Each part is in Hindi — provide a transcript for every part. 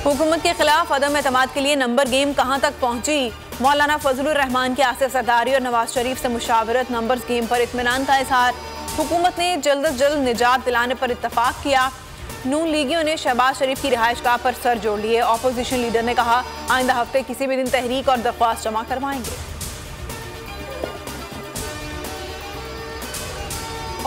हुकूमत के खिलाफ अदम एतमाद के लिए नंबर गेम कहां तक पहुंची? मौलाना फजलुर रहमान की आसिफ सरदारी और नवाज शरीफ से मुशावरत, नंबर्स गेम पर इत्मीनान का इजहार। हुकूमत ने जल्द अज जल्द निजात दिलाने पर इत्तफाक किया। नून लीगियों ने शहबाज शरीफ की रिहाइशगाह पर सर जोड़ लिए। अपोजिशन लीडर ने कहा आइंदा हफ्ते किसी भी दिन तहरीक और दरख्वास्त जमा करवाएंगे।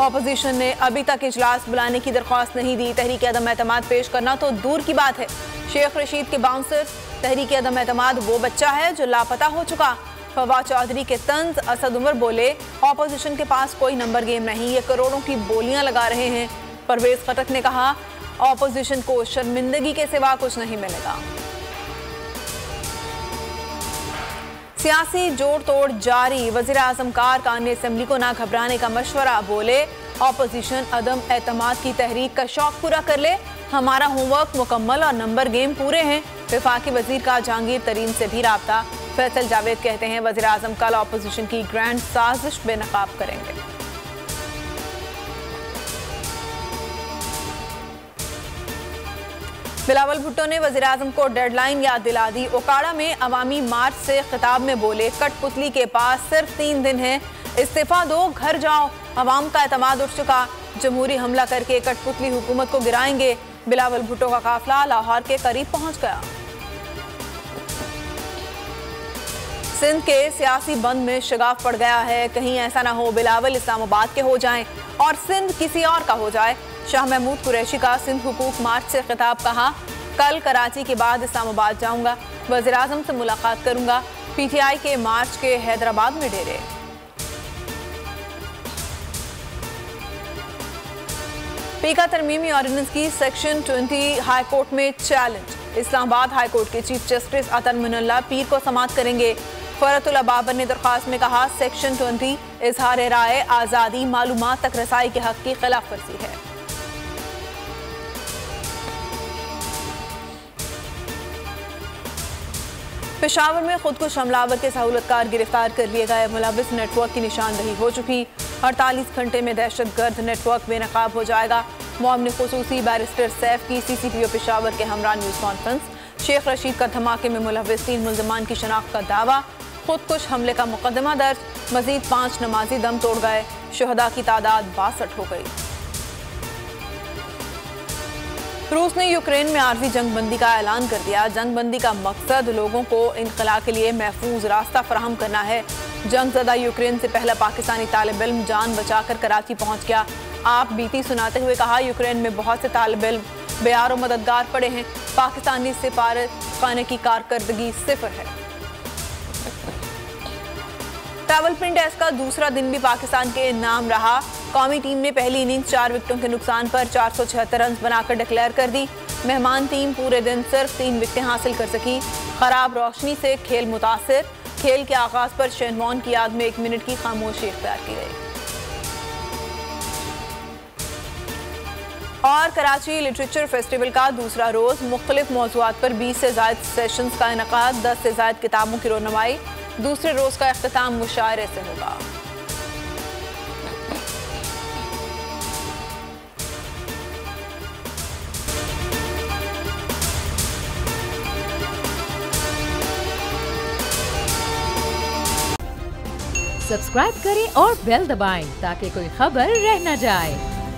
अपोजिशन ने अभी तक इजलास बुलाने की दरख्वास्त नहीं दी। तहरीक अदम एतमाद पेश करना तो दूर की बात है। शेख रशीद के बाउंसर, तहरीक अदम एतमाद वो बच्चा है जो लापता हो चुका। फवाद चौधरी के तंज असद उमर बोले अपोजिशन के पास कोई नंबर गेम नहीं, ये करोड़ों की बोलियां लगा रहे हैं। परवेज खटक ने कहा अपोजिशन को शर्मिंदगी के सिवा कुछ नहीं मिलेगा। सियासी जोड़ तोड़ जारी। वज़ीर आज़म कारकान ने असेंबली को ना घबराने का मशवरा। बोले अपोजिशन अदम एतमाद की तहरीक का शौक पूरा कर ले, हमारा होमवर्क मुकम्मल और नंबर गेम पूरे हैं। वफाकी वजीर का जहांगीर तरीन से भी राब्ता। फैसल जावेद कहते हैं वज़ीर आज़म कल अपोजिशन की ग्रैंड साजिश बेनकाब करेंगे। बिलावल भुट्टो ने वज़ीर आज़म को डेडलाइन याद दिला दी। ओकाड़ा में अवामी मार्च से खिताब में बोले कठपुतली के पास सिर्फ 3 दिन है, इस्तीफा दो, घर जाओ। अवाम का एतमाद उठ चुका, जमहूरी हमला करके कठपुतली हुकूमत को गिराएंगे। बिलावल भुट्टो का काफिला लाहौर के करीब पहुंच गया। सिंध के सियासी बंद में शगाफ पड़ गया है। कहीं ऐसा ना हो बिलावल इस्लामाबाद के हो जाएं और सिंध किसी और का हो जाए। शाह महमूद कुरैशी का सिंध हुकूक मार्च से खिताब। कहा कल कराची के बाद इस्लामाबाद जाऊंगा, वज़ीर आज़म से मुलाकात करूंगा। पीटीआई के मार्च के हैदराबाद में डेरे। पीका तरमीमी ऑर्डिनेंस की सेक्शन 20 हाई कोर्ट में चैलेंज। इस्लामाबाद हाई कोर्ट के चीफ जस्टिस अतन मुनल्ला पीर को समाअत करेंगे। फरतुल्ला बाबर ने दरख्वास्त में कहा सेक्शन 20 इजहार राय, आज़ादी, मालूमात तक रसाई के हक की खिलाफ वर्जी है। पेशावर में खुदकुश हमलावर के सहूलतकार गिरफ्तार कर लिए गए। मुलविस नेटवर्क की निशानदही हो चुकी। 48 घंटे में दहशतगर्द नेटवर्क बेनकाब हो जाएगा। मुअम्मिन खुसूसी बैरिस्टर सैफ की CCPO पेशावर के हमरा न्यूज़ कॉन्फ्रेंस। शेख रशीद का धमाके में मुलविस 3 मुल्ज़मान की शनाख्त का दावा। खुदकुश हमले का मुकदमा दर्ज। मजीद 5 नमाजी दम तोड़ गए। शुहदा की तादाद 62 हो गई। रूस ने यूक्रेन में आर्जी जंगबंदी का ऐलान कर दिया। जंगबंदी का मकसद लोगों को इनखला के लिए महफूज रास्ता फराहम करना है। जंगज़दा यूक्रेन से पहला पाकिस्तानी तालिब इल्म जान बचाकर कराची पहुंच गया। आप बीती सुनाते हुए कहा यूक्रेन में बहुत से तालिब इल्म बेयार और मददगार पड़े हैं। पाकिस्तानी सिफारत खाने की कारकर्दगी 0 है। रावलपिंडी टेस्ट का दूसरा दिन भी पाकिस्तान के नाम रहा। कौमी टीम ने पहली इनिंग्स 4 विकेटों के नुकसान पर 476 रन बनाकर डिक्लेयर कर दी। मेहमान टीम पूरे दिन सिर्फ 3 विकेटें हासिल कर सकी। खराब रोशनी से खेल मुतासिर। खेल के आगाज पर शेन वॉर्न की याद में 1 मिनट की खामोशी इख्तियार की गई। और कराची लिटरेचर फेस्टिवल का दूसरा रोज मुख्तलिफ मौज़ूआत पर 20 से ज़ायद सेशंस का इनकाद। 10 से ज़ायद किताबों की रोनमाई। दूसरे रोज का इख्तिताम मुशायरे से होगा। सब्सक्राइब करें और बेल दबाएं ताकि कोई खबर रह न जाए।